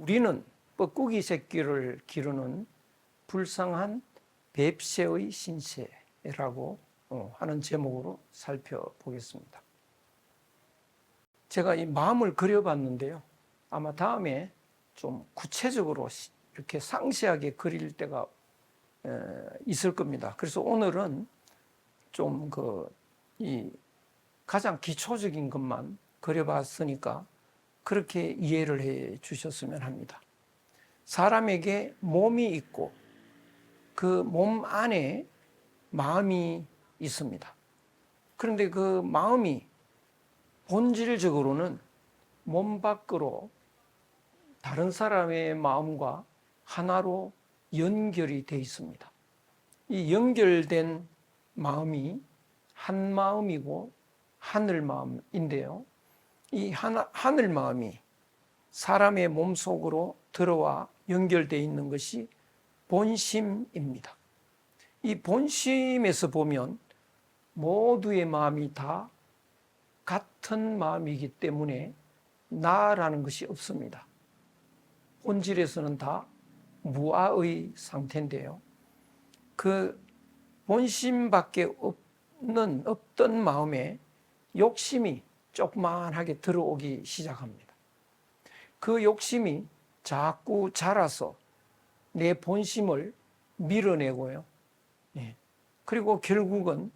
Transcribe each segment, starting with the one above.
우리는 뻐꾸기 새끼를 기르는 불쌍한 뱁새의 신세라고 하는 제목으로 살펴보겠습니다. 제가 이 마음을 그려봤는데요. 아마 다음에 좀 구체적으로 이렇게 상세하게 그릴 때가 있을 겁니다. 그래서 오늘은 좀 이 가장 기초적인 것만 그려봤으니까 그렇게 이해를 해 주셨으면 합니다. 사람에게 몸이 있고 그 몸 안에 마음이 있습니다. 그런데 그 마음이 본질적으로는 몸 밖으로 다른 사람의 마음과 하나로 연결이 되어 있습니다. 이 연결된 마음이 한 마음이고 하늘 마음인데요. 이 하늘 마음이 사람의 몸 속으로 들어와 연결되어 있는 것이 본심입니다. 이 본심에서 보면 모두의 마음이 다 같은 마음이기 때문에 나라는 것이 없습니다. 본질에서는 다 무아의 상태인데요. 그 본심밖에 없던 마음에 욕심이 조그만하게 들어오기 시작합니다. 그 욕심이 자꾸 자라서 내 본심을 밀어내고요. 그리고 결국은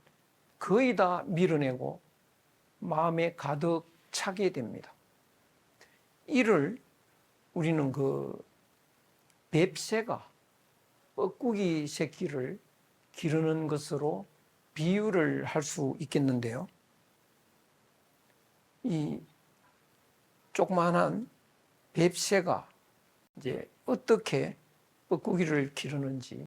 거의 다 밀어내고 마음에 가득 차게 됩니다. 이를 우리는 뱁새가 뻐꾸기 새끼를 기르는 것으로 비유를 할 수 있겠는데요. 이 조그마한 뱁새가 이제 어떻게 뻐꾸기를 기르는지.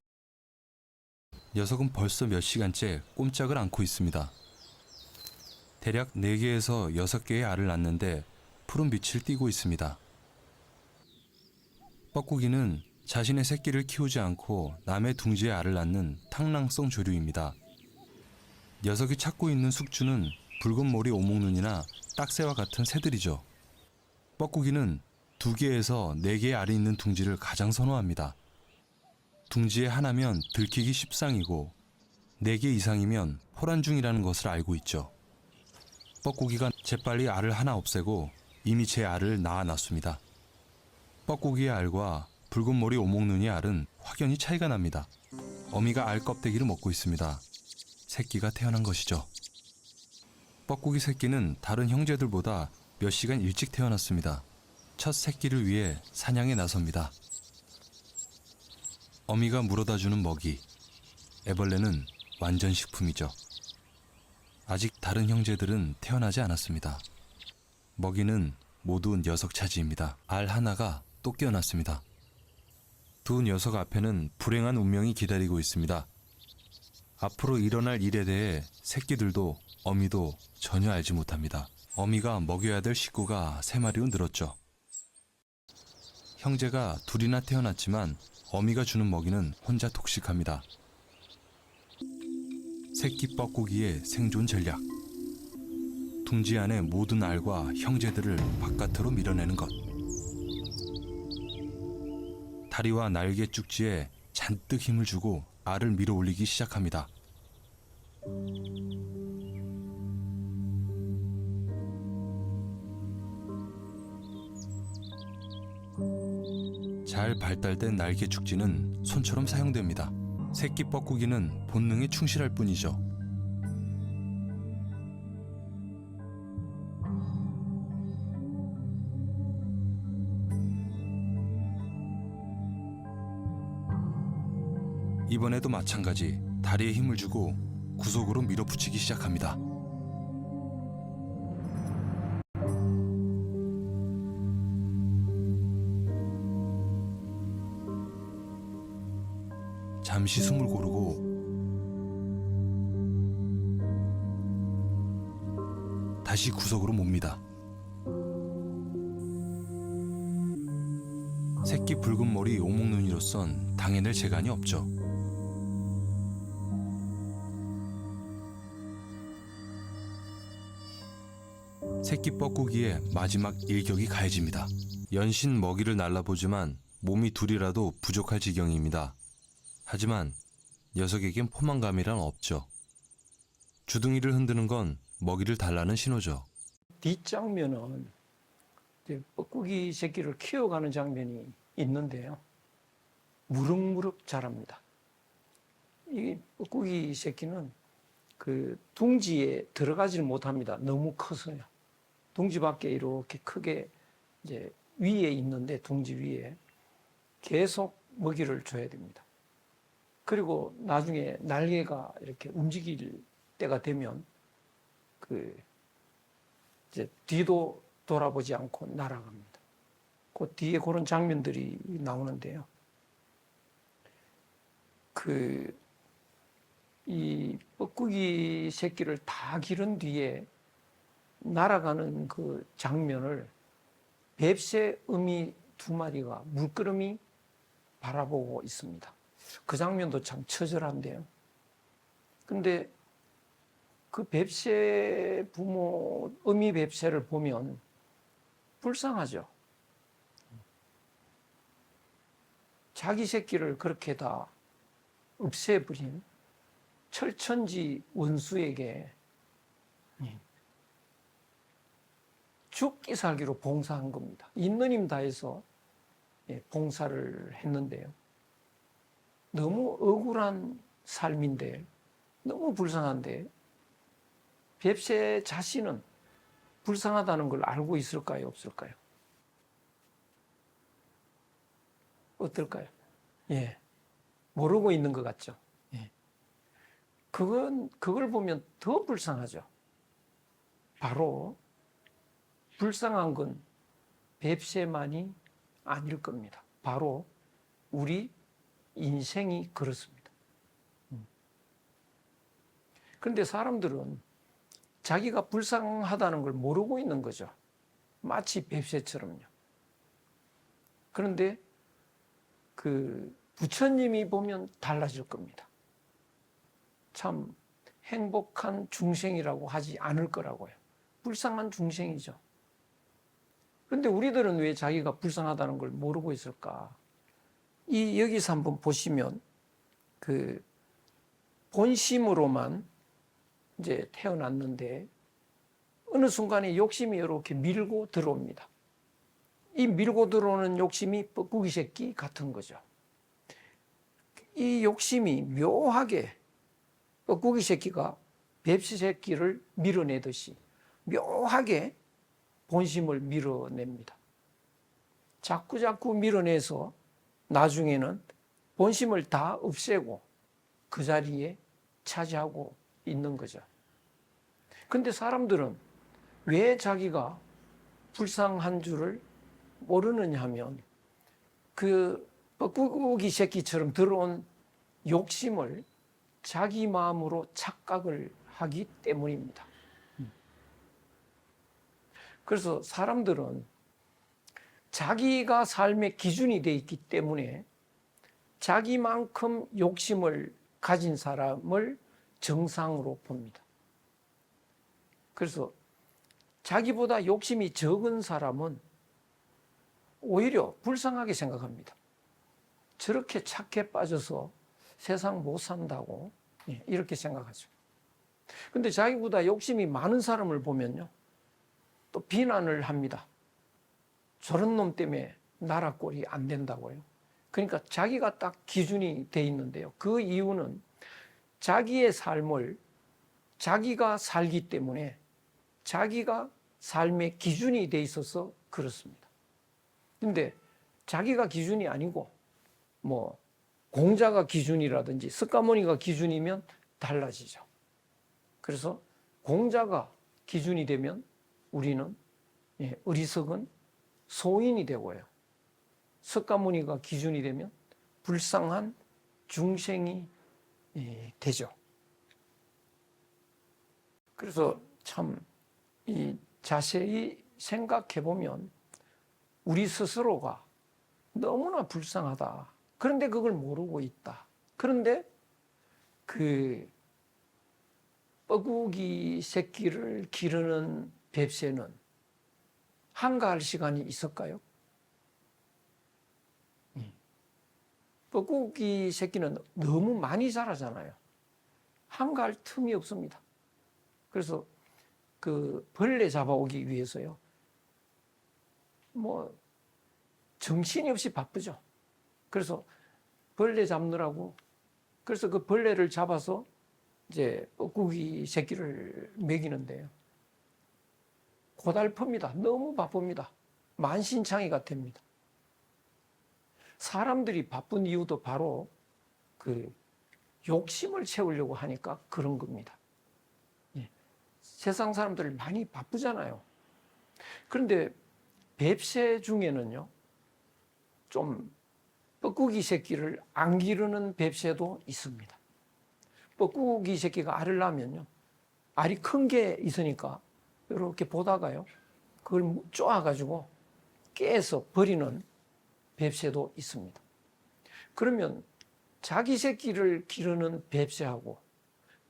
녀석은 벌써 몇 시간째 꼼짝을 않고 있습니다. 대략 4개에서 6개의 알을 낳는데 푸른 빛을 띠고 있습니다. 뻐꾸기는 자신의 새끼를 키우지 않고 남의 둥지에 알을 낳는 탕랑성 조류입니다. 녀석이 찾고 있는 숙주는 붉은 머리 오목눈이나 딱새와 같은 새들이죠. 뻐꾸기는 2개에서 4개의 알이 있는 둥지를 가장 선호합니다. 둥지에 하나면 들키기 십상이고 4개 이상이면 포란중이라는 것을 알고 있죠. 뻐꾸기가 재빨리 알을 하나 없애고 이미 제 알을 낳아놨습니다. 뻐꾸기의 알과 붉은 머리 오목눈이의 알은 확연히 차이가 납니다. 어미가 알 껍데기를 먹고 있습니다. 새끼가 태어난 것이죠. 뻐꾸기 새끼는 다른 형제들보다 몇 시간 일찍 태어났습니다. 첫 새끼를 위해 사냥에 나섭니다. 어미가 물어다주는 먹이, 애벌레는 완전 식품이죠. 아직 다른 형제들은 태어나지 않았습니다. 먹이는 모두 녀석 차지입니다. 알 하나가 또 깨어났습니다. 두 녀석 앞에는 불행한 운명이 기다리고 있습니다. 앞으로 일어날 일에 대해 새끼들도 어미도 전혀 알지 못합니다. 어미가 먹여야 될 식구가 3마리로 늘었죠. 형제가 둘이나 태어났지만 어미가 주는 먹이는 혼자 독식합니다. 새끼 뻐꾸기의 생존 전략. 둥지 안의 모든 알과 형제들을 바깥으로 밀어내는 것. 다리와 날개 쭉지에 잔뜩 힘을 주고 알을 밀어 올리기 시작합니다. 잘 발달된 날개 축지는 손처럼 사용됩니다. 새끼 뻐꾸기는 본능에 충실할 뿐이죠. 이번에도 마찬가지 다리에 힘을 주고 구속으로 밀어붙이기 시작합니다. 잠시 숨을 고르고 다시 구석으로 몹니다. 새끼 붉은 머리 오목눈이로선 당해낼 재간이 없죠. 새끼 뻐꾸기의 마지막 일격이 가해집니다. 연신 먹이를 날라보지만 몸이 둘이라도 부족할 지경입니다. 하지만 녀석에겐 포만감이란 없죠. 주둥이를 흔드는 건 먹이를 달라는 신호죠. 뒷장면은 이제 뻐꾸기 새끼를 키워가는 장면이 있는데요. 무럭무럭 자랍니다. 이 뻐꾸기 새끼는 그 둥지에 들어가지를 못합니다. 너무 커서요. 둥지 밖에 이렇게 크게 이제 위에 있는데 둥지 위에 계속 먹이를 줘야 됩니다. 그리고 나중에 날개가 이렇게 움직일 때가 되면 그 이제 뒤도 돌아보지 않고 날아갑니다. 그 뒤에 그런 장면들이 나오는데요. 이 뻐꾸기 새끼를 다 기른 뒤에 날아가는 그 장면을 뱁새 어미 2마리가 물끄러미 바라보고 있습니다. 그 장면도 참 처절한데요. 근데 그 뱁새 부모, 어미 뱁새를 보면 불쌍하죠. 자기 새끼를 그렇게 다 없애버린 철천지 원수에게 죽기 살기로 봉사한 겁니다. 있는 힘 다해서 봉사를 했는데요. 너무 억울한 삶인데, 너무 불쌍한데, 뱁새 자신은 불쌍하다는 걸 알고 있을까요? 없을까요? 어떨까요? 예. 모르고 있는 것 같죠? 예. 그걸 보면 더 불쌍하죠. 바로, 불쌍한 건 뱁새만이 아닐 겁니다. 바로, 우리 인생이 그렇습니다. 그런데 사람들은 자기가 불쌍하다는 걸 모르고 있는 거죠. 마치 뱁새처럼요. 그런데 그 부처님이 보면 달라질 겁니다. 참 행복한 중생이라고 하지 않을 거라고요. 불쌍한 중생이죠. 그런데 우리들은 왜 자기가 불쌍하다는 걸 모르고 있을까? 여기서 한번 보시면 그 본심으로만 이제 태어났는데 어느 순간에 욕심이 이렇게 밀고 들어옵니다. 이 밀고 들어오는 욕심이 뻐꾸기 새끼 같은 거죠. 이 욕심이 묘하게 뻐꾸기 새끼가 뱁새 새끼를 밀어내듯이 묘하게 본심을 밀어냅니다. 자꾸 밀어내서 나중에는 본심을 다 없애고 그 자리에 차지하고 있는 거죠. 근데 사람들은 왜 자기가 불쌍한 줄을 모르느냐 하면 그 뻐꾸기 새끼처럼 들어온 욕심을 자기 마음으로 착각을 하기 때문입니다. 그래서 사람들은 자기가 삶의 기준이 되어 있기 때문에 자기만큼 욕심을 가진 사람을 정상으로 봅니다. 그래서 자기보다 욕심이 적은 사람은 오히려 불쌍하게 생각합니다. 저렇게 착해 빠져서 세상 못 산다고 이렇게 생각하죠. 근데 자기보다 욕심이 많은 사람을 보면요, 또 비난을 합니다. 저런 놈 때문에 나라 꼴이 안 된다고요. 그러니까 자기가 딱 기준이 돼 있는데요. 그 이유는 자기의 삶을 자기가 살기 때문에 자기가 삶의 기준이 돼 있어서 그렇습니다. 근데 자기가 기준이 아니고 뭐 공자가 기준이라든지 석가모니가 기준이면 달라지죠. 그래서 공자가 기준이 되면 우리는 어리석은 소인이 되고요. 석가모니가 기준이 되면 불쌍한 중생이 되죠. 그래서 참 자세히 생각해 보면 우리 스스로가 너무나 불쌍하다. 그런데 그걸 모르고 있다. 그런데 그 뻐꾸기 새끼를 기르는 뱁새는 한가할 시간이 있을까요? 뻐꾸기 새끼는 너무 많이 자라잖아요. 한가할 틈이 없습니다. 그래서 그 벌레 잡아오기 위해서요. 뭐 정신이 없이 바쁘죠. 그래서 벌레 잡느라고, 그래서 그 벌레를 잡아서 이제 뻐꾸기 새끼를 먹이는데요. 고달픕니다. 너무 바쁩니다. 만신창이가 됩니다. 사람들이 바쁜 이유도 바로 그 욕심을 채우려고 하니까 그런 겁니다. 예. 세상 사람들 많이 바쁘잖아요. 그런데 뱁새 중에는요, 좀 뻐꾸기 새끼를 안 기르는 뱁새도 있습니다. 뻐꾸기 새끼가 알을 낳으면요, 알이 큰 게 있으니까 이렇게 보다가요, 그걸 쪼아가지고 깨서 버리는 뱁새도 있습니다. 그러면 자기 새끼를 기르는 뱁새하고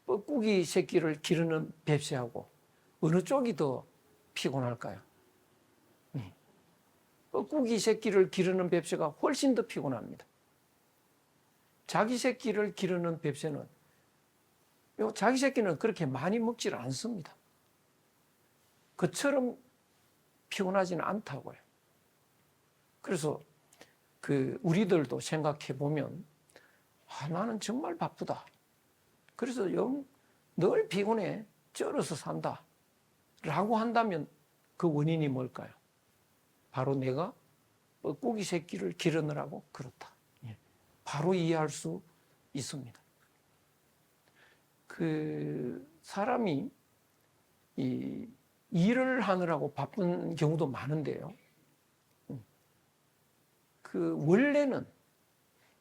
뻐꾸기 새끼를 기르는 뱁새하고 어느 쪽이 더 피곤할까요? 뻐꾸기 새끼를 기르는 뱁새가 훨씬 더 피곤합니다. 자기 새끼를 기르는 뱁새는 자기 새끼는 그렇게 많이 먹질 않습니다. 그처럼 피곤하지는 않다고요. 그래서 우리들도 생각해 보면 나는 정말 바쁘다. 그래서 늘 피곤해 쩔어서 산다 라고 한다면 그 원인이 뭘까요? 바로 내가 뻐꾸기 새끼를 기르느라고 그렇다. 바로 이해할 수 있습니다. 사람이 일을 하느라고 바쁜 경우도 많은데요. 원래는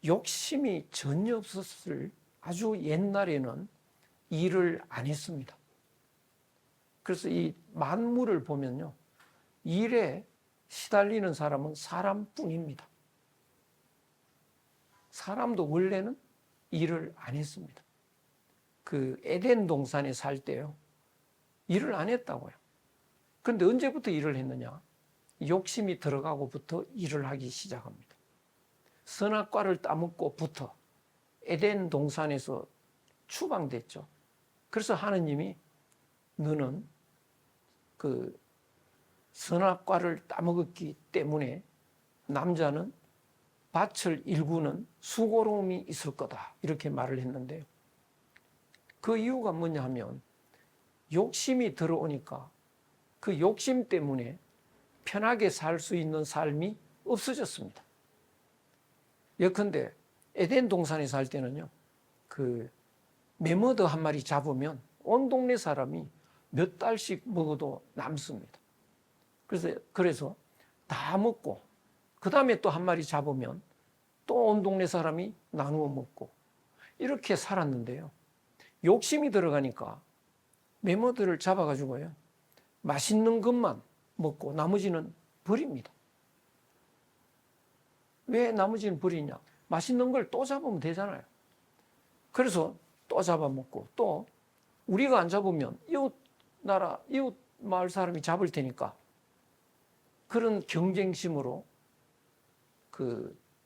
욕심이 전혀 없었을 아주 옛날에는 일을 안 했습니다. 그래서 이 만물을 보면요, 일에 시달리는 사람은 사람뿐입니다. 사람도 원래는 일을 안 했습니다. 에덴 동산에 살 때요, 일을 안 했다고요. 그런데 언제부터 일을 했느냐? 욕심이 들어가고부터 일을 하기 시작합니다. 선악과를 따먹고부터 에덴 동산에서 추방됐죠. 그래서 하느님이 너는 선악과를 따먹었기 때문에 남자는 밭을 일구는 수고로움이 있을 거다, 이렇게 말을 했는데요. 그 이유가 뭐냐 하면 욕심이 들어오니까 그 욕심 때문에 편하게 살 수 있는 삶이 없어졌습니다. 예컨대 에덴 동산에 살 때는요, 매머드 한 마리 잡으면 온 동네 사람이 몇 달씩 먹어도 남습니다. 그래서 다 먹고 그 다음에 또 한 마리 잡으면 또 온 동네 사람이 나누어 먹고 이렇게 살았는데요. 욕심이 들어가니까 매머드를 잡아가지고요, 맛있는 것만 먹고 나머지는 버립니다. 왜 나머지는 버리냐? 맛있는 걸 또 잡으면 되잖아요. 그래서 또 잡아먹고, 또 우리가 안 잡으면 이웃 마을 사람이 잡을 테니까 그런 경쟁심으로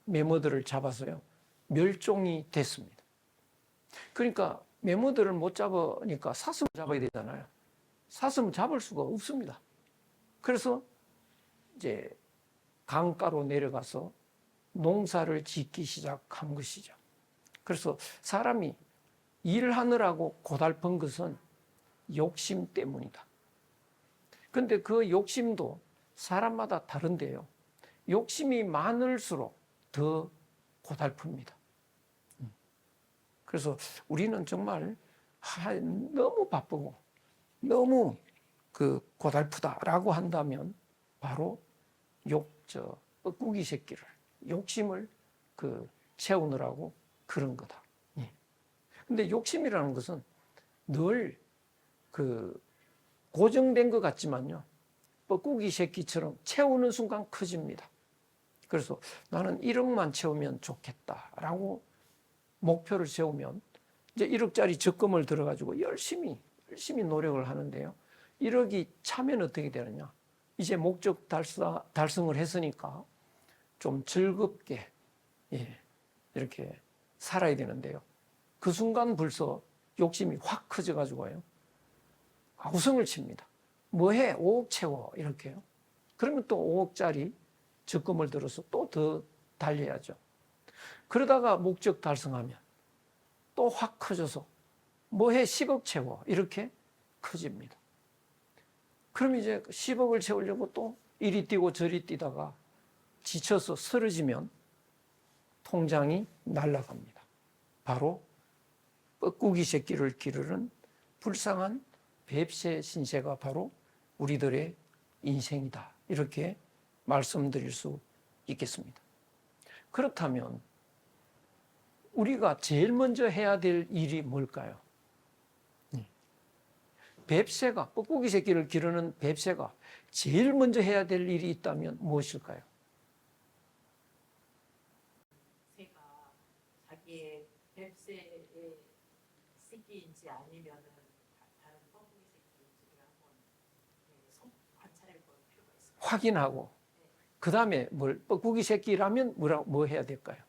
매머드를 잡아서요, 멸종이 됐습니다. 그러니까 매머드를 못 잡으니까 사슴을 잡아야 되잖아요. 사슴을 잡을 수가 없습니다. 그래서 이제 강가로 내려가서 농사를 짓기 시작한 것이죠. 그래서 사람이 일하느라고 고달픈 것은 욕심 때문이다. 그런데 그 욕심도 사람마다 다른데요, 욕심이 많을수록 더 고달픕니다. 그래서 우리는 정말 너무 바쁘고 너무 고달프다라고 한다면 바로 뻐꾸기 새끼를, 욕심을 채우느라고 그런 거다. 근데 욕심이라는 것은 늘 고정된 것 같지만요, 뻐꾸기 새끼처럼 채우는 순간 커집니다. 그래서 나는 1억만 채우면 좋겠다라고 목표를 세우면 이제 1억짜리 적금을 들어가지고 열심히 노력을 하는데요, 1억이 차면 어떻게 되느냐? 이제 목적 달성을 했으니까 좀 즐겁게 이렇게 살아야 되는데요. 그 순간 벌써 욕심이 확 커져가지고요. 우승을 칩니다. 뭐해? 5억 채워. 이렇게요. 그러면 또 5억짜리 적금을 들어서 또 더 달려야죠. 그러다가 목적 달성하면 또 확 커져서 뭐해? 10억 채워. 이렇게 커집니다. 그럼 이제 10억을 채우려고 또 이리 뛰고 저리 뛰다가 지쳐서 쓰러지면 통장이 날아갑니다. 바로 뻐꾸기 새끼를 기르는 불쌍한 뱁새 신세가 바로 우리들의 인생이다. 이렇게 말씀드릴 수 있겠습니다. 그렇다면 우리가 제일 먼저 해야 될 일이 뭘까요? 뱁새가, 뻐꾸기 새끼를 기르는 뱁새가 제일 먼저 해야 될 일이 있다면 무엇일까요? 새가 자기의 뱁새의 새끼인지 아니면은 다른 뻐꾸기 새끼인지를 한번 관찰해 볼 필요가 있습니다. 확인하고 그 다음에 뻐꾸기 새끼라면 뭐 해야 될까요?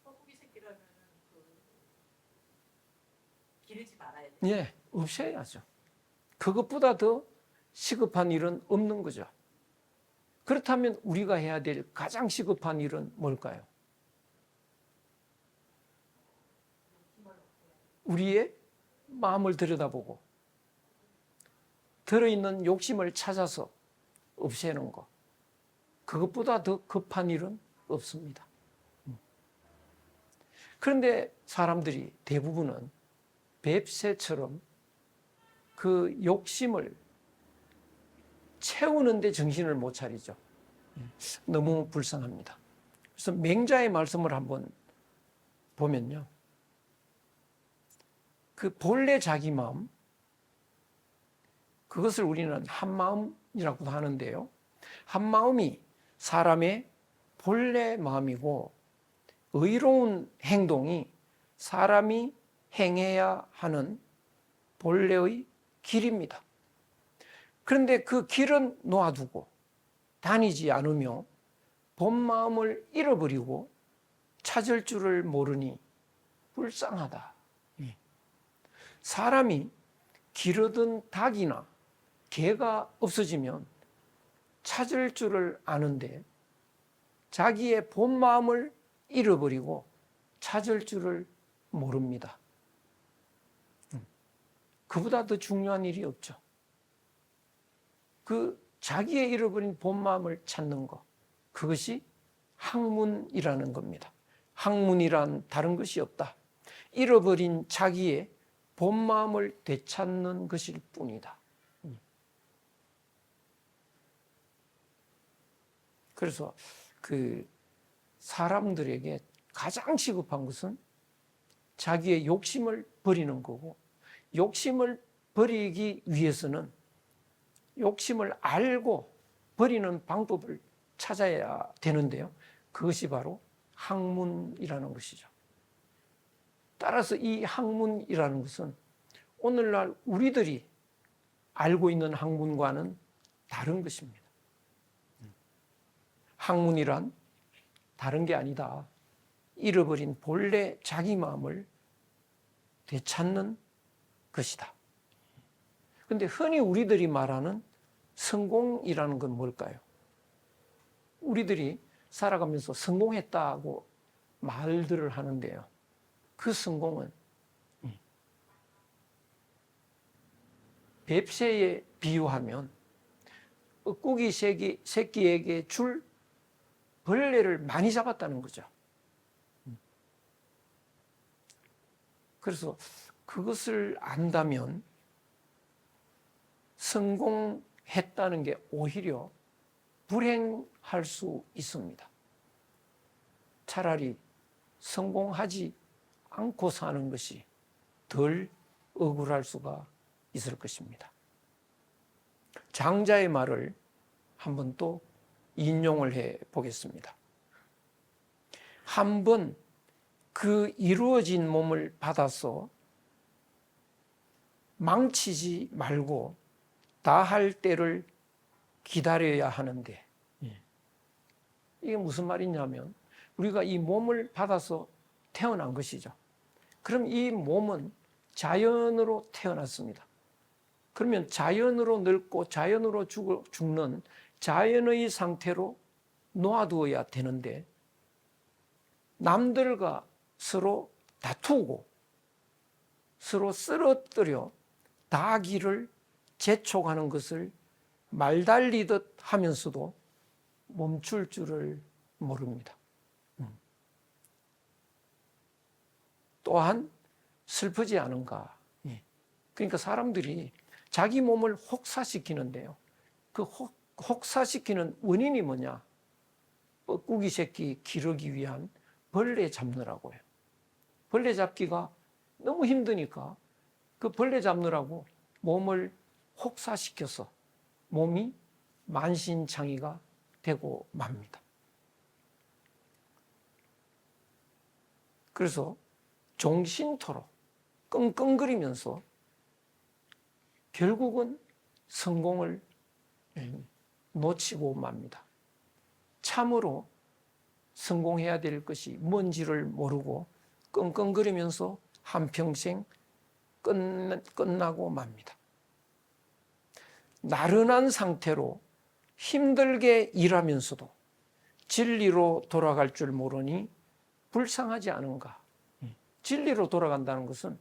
뻐꾸기 새끼라면은 기르지 말아야 돼요. 예, 없애야죠. 그것보다 더 시급한 일은 없는 거죠. 그렇다면 우리가 해야 될 가장 시급한 일은 뭘까요? 우리의 마음을 들여다보고 들어있는 욕심을 찾아서 없애는 것. 그것보다 더 급한 일은 없습니다. 그런데 사람들이 대부분은 뱁새처럼 그 욕심을 채우는데 정신을 못 차리죠. 너무 불쌍합니다. 그래서 맹자의 말씀을 한번 보면요. 그 본래 자기 마음, 그것을 우리는 한마음이라고도 하는데요. 한마음이 사람의 본래 마음이고 의로운 행동이 사람이 행해야 하는 본래의 길입니다. 그런데 그 길은 놓아두고 다니지 않으며 본 마음을 잃어버리고 찾을 줄을 모르니 불쌍하다. 사람이 기르던 닭이나 개가 없어지면 찾을 줄을 아는데 자기의 본 마음을 잃어버리고 찾을 줄을 모릅니다. 그보다 더 중요한 일이 없죠. 그 자기의 잃어버린 본 마음을 찾는 것, 그것이 학문이라는 겁니다. 학문이란 다른 것이 없다. 잃어버린 자기의 본 마음을 되찾는 것일 뿐이다. 그래서 그 사람들에게 가장 시급한 것은 자기의 욕심을 버리는 거고, 욕심을 버리기 위해서는 욕심을 알고 버리는 방법을 찾아야 되는데요. 그것이 바로 학문이라는 것이죠. 따라서 이 학문이라는 것은 오늘날 우리들이 알고 있는 학문과는 다른 것입니다. 학문이란 다른 게 아니다. 잃어버린 본래 자기 마음을 되찾는 것이다. 그런데 흔히 우리들이 말하는 성공이라는 건 뭘까요? 우리들이 살아가면서 성공했다고 말들을 하는데요. 그 성공은 뱁새에 비유하면 뻐꾸기 새끼에게 줄 벌레를 많이 잡았다는 거죠. 그래서 그것을 안다면 성공했다는 게 오히려 불행할 수 있습니다. 차라리 성공하지 않고 사는 것이 덜 억울할 수가 있을 것입니다. 장자의 말을 한번 또 인용을 해 보겠습니다. 한번 그 이루어진 몸을 받아서 망치지 말고 다 할 때를 기다려야 하는데 이게 무슨 말이냐면 우리가 이 몸을 받아서 태어난 것이죠. 그럼 이 몸은 자연으로 태어났습니다. 그러면 자연으로 늙고 자연으로 죽는 자연의 상태로 놓아두어야 되는데 남들과 서로 다투고 서로 쓰러뜨려 다기를 재촉하는 것을 말달리듯 하면서도 멈출 줄을 모릅니다. 또한 슬프지 않은가. 그러니까 사람들이 자기 몸을 혹사시키는데요. 그 혹사시키는 원인이 뭐냐? 뻐꾸기 새끼 기르기 위한 벌레 잡느라고 해요. 벌레 잡기가 너무 힘드니까 그 벌레 잡느라고 몸을 혹사시켜서 몸이 만신창이가 되고 맙니다. 그래서 종신토록 끙끙거리면서 결국은 성공을 놓치고 맙니다. 참으로 성공해야 될 것이 뭔지를 모르고 끙끙거리면서 한평생 끝나고 맙니다. 나른한 상태로 힘들게 일하면서도 진리로 돌아갈 줄 모르니 불쌍하지 않은가. 진리로 돌아간다는 것은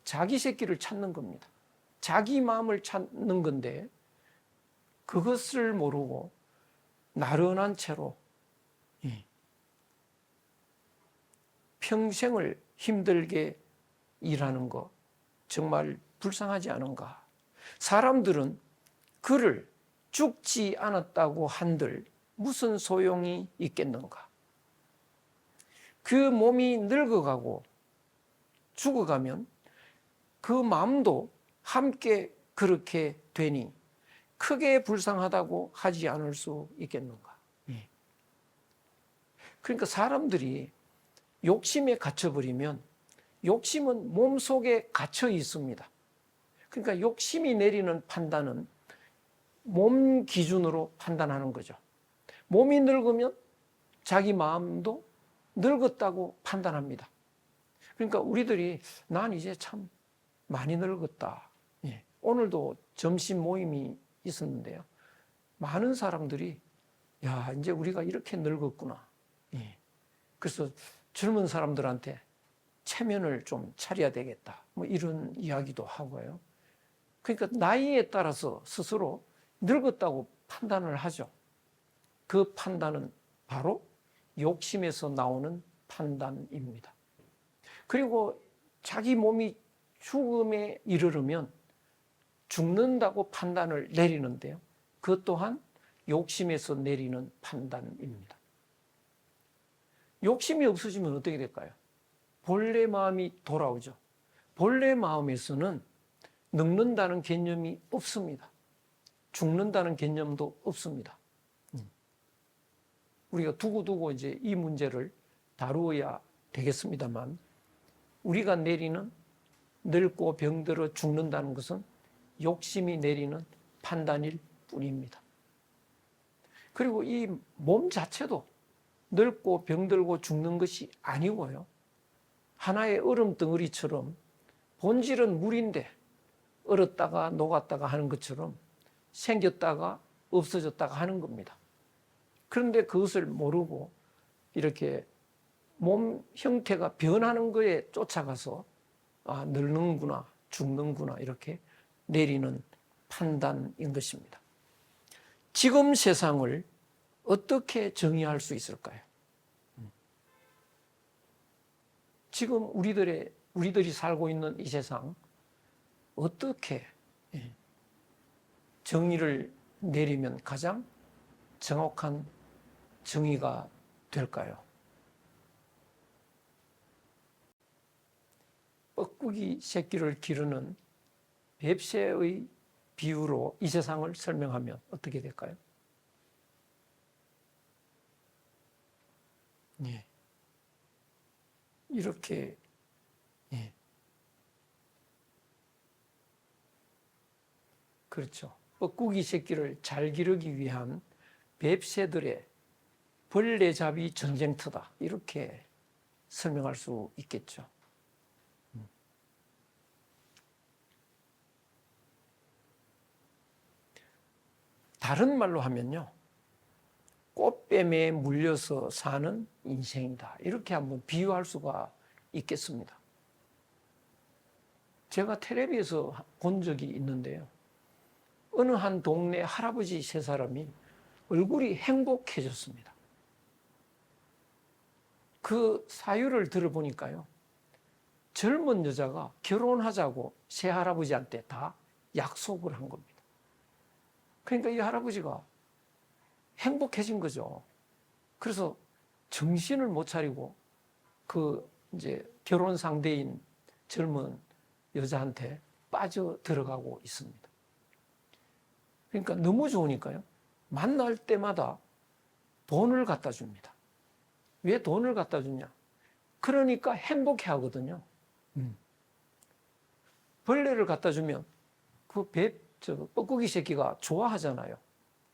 자기 새끼를 찾는 겁니다. 자기 마음을 찾는 건데 그것을 모르고 나른한 채로 평생을 힘들게 일하는 거 정말 불쌍하지 않은가. 사람들은 그를 죽지 않았다고 한들 무슨 소용이 있겠는가. 그 몸이 늙어가고 죽어가면 그 마음도 함께 그렇게 되니 크게 불쌍하다고 하지 않을 수 있겠는가. 그러니까 사람들이 욕심에 갇혀버리면 욕심은 몸속에 갇혀 있습니다. 그러니까 욕심이 내리는 판단은 몸 기준으로 판단하는 거죠. 몸이 늙으면 자기 마음도 늙었다고 판단합니다. 그러니까 우리들이 난 이제 참 많이 늙었다. 오늘도 점심 모임이 있었는데요. 많은 사람들이 야, 이제 우리가 이렇게 늙었구나. 그래서 젊은 사람들한테 체면을 좀 차려야 되겠다. 뭐 이런 이야기도 하고요. 그러니까 나이에 따라서 스스로 늙었다고 판단을 하죠. 그 판단은 바로 욕심에서 나오는 판단입니다. 그리고 자기 몸이 죽음에 이르르면 죽는다고 판단을 내리는데요. 그것 또한 욕심에서 내리는 판단입니다. 욕심이 없어지면 어떻게 될까요? 본래 마음이 돌아오죠. 본래 마음에서는 늙는다는 개념이 없습니다. 죽는다는 개념도 없습니다. 우리가 두고두고 이제 이 문제를 다루어야 되겠습니다만, 우리가 내리는 늙고 병들어 죽는다는 것은 욕심이 내리는 판단일 뿐입니다. 그리고 이 몸 자체도 늙고 병들고 죽는 것이 아니고요. 하나의 얼음 덩어리처럼 본질은 물인데 얼었다가 녹았다가 하는 것처럼 생겼다가 없어졌다가 하는 겁니다. 그런데 그것을 모르고 이렇게 몸 형태가 변하는 거에 쫓아가서 아, 늙는구나, 죽는구나 이렇게 내리는 판단인 것입니다. 지금 세상을 어떻게 정의할 수 있을까요? 지금 우리들이 살고 있는 이 세상 어떻게 정의를 내리면 가장 정확한 정의가 될까요? 뻐꾸기 새끼를 기르는 뱁새의 비유로 이 세상을 설명하면 어떻게 될까요? 이렇게 그렇죠. 뻐꾸기 새끼를 잘 기르기 위한 뱁새들의 벌레잡이 전쟁터다. 이렇게 설명할 수 있겠죠. 다른 말로 하면요. 꽃뱀에 물려서 사는 인생이다. 이렇게 한번 비유할 수가 있겠습니다. 제가 텔레비에서 본 적이 있는데요. 어느 한 동네 할아버지 세 사람이 얼굴이 행복해졌습니다. 그 사유를 들어보니까요. 젊은 여자가 결혼하자고 새 할아버지한테 다 약속을 한 겁니다. 그러니까 이 할아버지가 행복해진 거죠. 그래서 정신을 못 차리고 그 이제 결혼 상대인 젊은 여자한테 빠져 들어가고 있습니다. 그러니까 너무 좋으니까요. 만날 때마다 돈을 갖다 줍니다. 왜 돈을 갖다 주냐? 그러니까 행복해 하거든요. 벌레를 갖다 주면 그 뻐꾸기 새끼가 좋아하잖아요.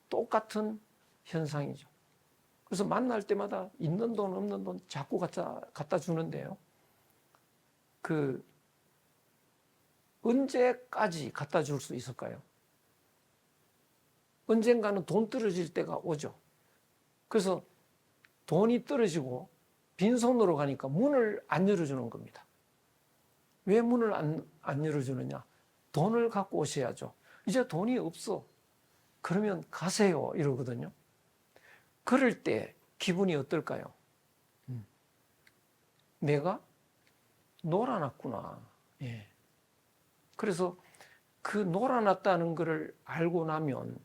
똑같은 현상이죠. 그래서 만날 때마다 있는 돈 없는 돈 자꾸 갖다 주는데요. 언제까지 갖다 줄 수 있을까요? 언젠가는 돈 떨어질 때가 오죠. 그래서 돈이 떨어지고 빈손으로 가니까 문을 안 열어주는 겁니다. 왜 문을 안 열어주느냐? 돈을 갖고 오셔야죠. 이제 돈이 없어. 그러면 가세요. 이러거든요. 그럴 때 기분이 어떨까요? 내가 놀아놨구나. 예. 그래서 그 놀아놨다는 것을 알고 나면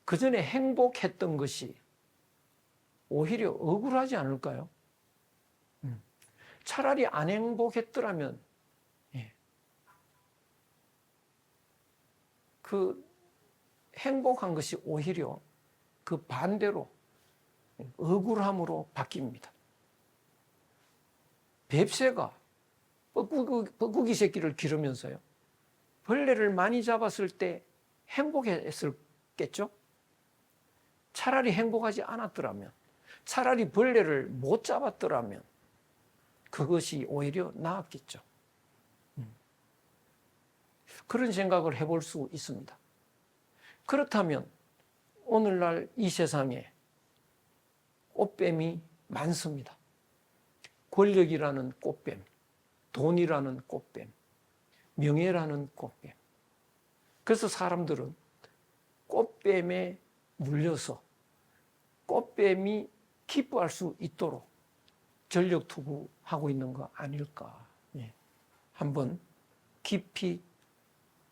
그 전에 행복했던 것이 오히려 억울하지 않을까요? 차라리 안 행복했더라면 그 행복한 것이 오히려 그 반대로 억울함으로 바뀝니다. 뱁새가 뻐꾸기 새끼를 기르면서요. 벌레를 많이 잡았을 때 행복했겠죠? 차라리 행복하지 않았더라면, 차라리 벌레를 못 잡았더라면 그것이 오히려 나았겠죠. 그런 생각을 해볼 수 있습니다. 그렇다면 오늘날 이 세상에 꽃뱀이 많습니다. 권력이라는 꽃뱀, 돈이라는 꽃뱀, 명예라는 꽃뱀. 그래서 사람들은 꽃뱀에 물려서 꽃뱀이 기뻐할 수 있도록 전력 투구하고 있는 거 아닐까. 한번 깊이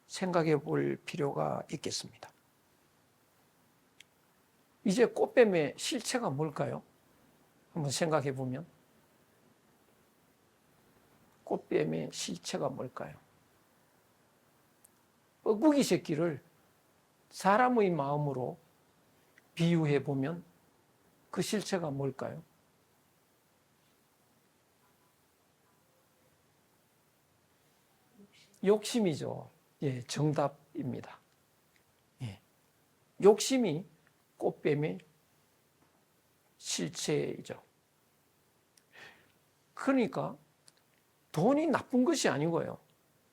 생각해 볼 필요가 있겠습니다. 이제 꽃뱀의 실체가 뭘까요? 한번 생각해 보면 꽃뱀의 실체가 뭘까요? 뻐꾸기 새끼를 사람의 마음으로 비유해 보면 그 실체가 뭘까요? 욕심이죠. 예, 정답입니다. 예. 욕심이 꽃뱀의 실체이죠. 그러니까 돈이 나쁜 것이 아니고요.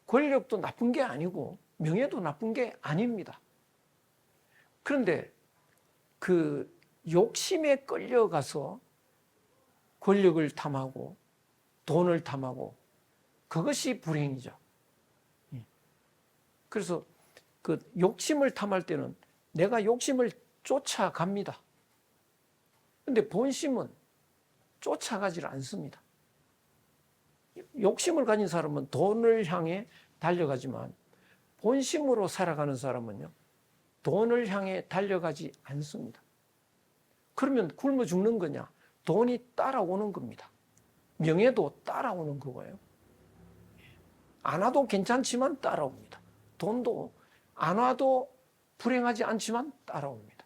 권력도 나쁜 게 아니고 명예도 나쁜 게 아닙니다. 그런데 그 욕심에 끌려가서 권력을 탐하고 돈을 탐하고 그것이 불행이죠. 그래서 그 욕심을 탐할 때는 내가 욕심을 쫓아갑니다. 그런데 본심은 쫓아가질 않습니다. 욕심을 가진 사람은 돈을 향해 달려가지만 본심으로 살아가는 사람은요, 돈을 향해 달려가지 않습니다. 그러면 굶어 죽는 거냐? 돈이 따라오는 겁니다. 명예도 따라오는 거고요. 안 와도 괜찮지만 따라옵니다. 돈도 안 와도 불행하지 않지만 따라옵니다.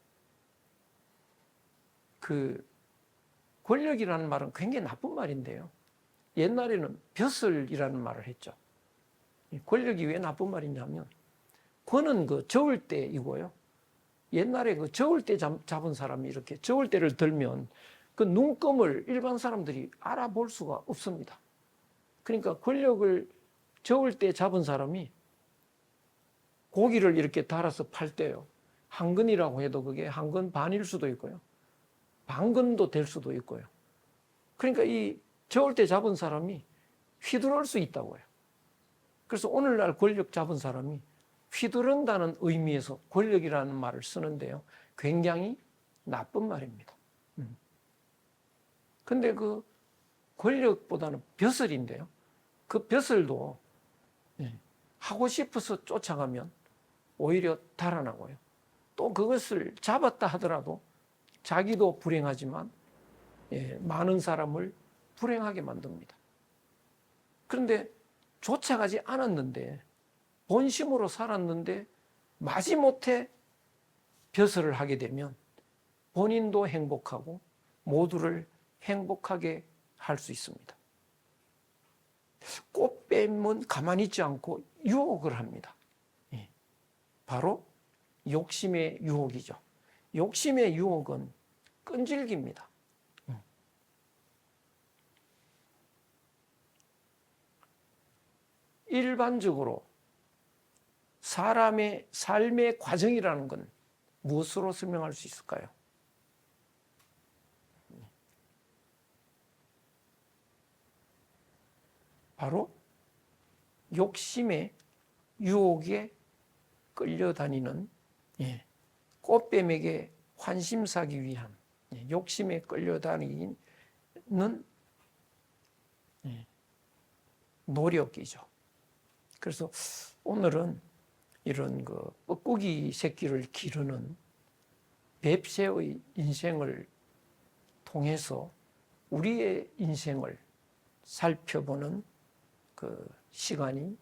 그 권력이라는 말은 굉장히 나쁜 말인데요. 옛날에는 벼슬이라는 말을 했죠. 권력이 왜 나쁜 말이냐면 권은 그 적을 때이고요. 옛날에 그 저울대 잡은 사람이 이렇게 저울대를 들면 그 눈금을 일반 사람들이 알아볼 수가 없습니다. 그러니까 권력을 저울대 잡은 사람이 고기를 이렇게 달아서 팔 때요. 한 근이라고 해도 그게 한 근 반일 수도 있고요. 반 근도 될 수도 있고요. 그러니까 이 저울대 잡은 사람이 휘두를 수 있다고요. 그래서 오늘날 권력 잡은 사람이 휘두른다는 의미에서 권력이라는 말을 쓰는데요. 굉장히 나쁜 말입니다. 근데 그 권력보다는 벼슬인데요. 그 벼슬도 하고 싶어서 쫓아가면 오히려 달아나고요. 또 그것을 잡았다 하더라도 자기도 불행하지만 많은 사람을 불행하게 만듭니다. 그런데 쫓아가지 않았는데 본심으로 살았는데 마지못해 벼슬을 하게 되면 본인도 행복하고 모두를 행복하게 할 수 있습니다. 꽃뱀은 가만히 있지 않고 유혹을 합니다. 바로 욕심의 유혹이죠. 욕심의 유혹은 끈질깁니다. 일반적으로 사람의 삶의 과정이라는 건 무엇으로 설명할 수 있을까요? 바로 욕심의 유혹에 끌려다니는 꽃뱀에게 환심 사기 위한 욕심에 끌려다니는 노력이죠. 그래서 오늘은 이런 그 뻐꾸기 새끼를 기르는 뱁새의 인생을 통해서 우리의 인생을 살펴보는 그 시간이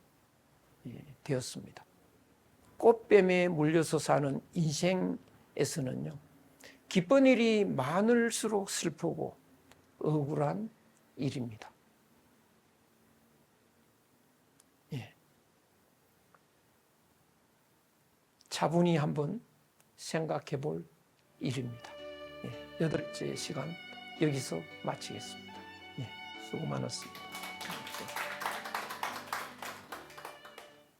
되었습니다. 꽃뱀에 물려서 사는 인생에서는요, 기쁜 일이 많을수록 슬프고 억울한 일입니다. 차분히 한번 생각해 볼 일입니다. 8째 시간 여기서 마치겠습니다. 수고 많았습니다.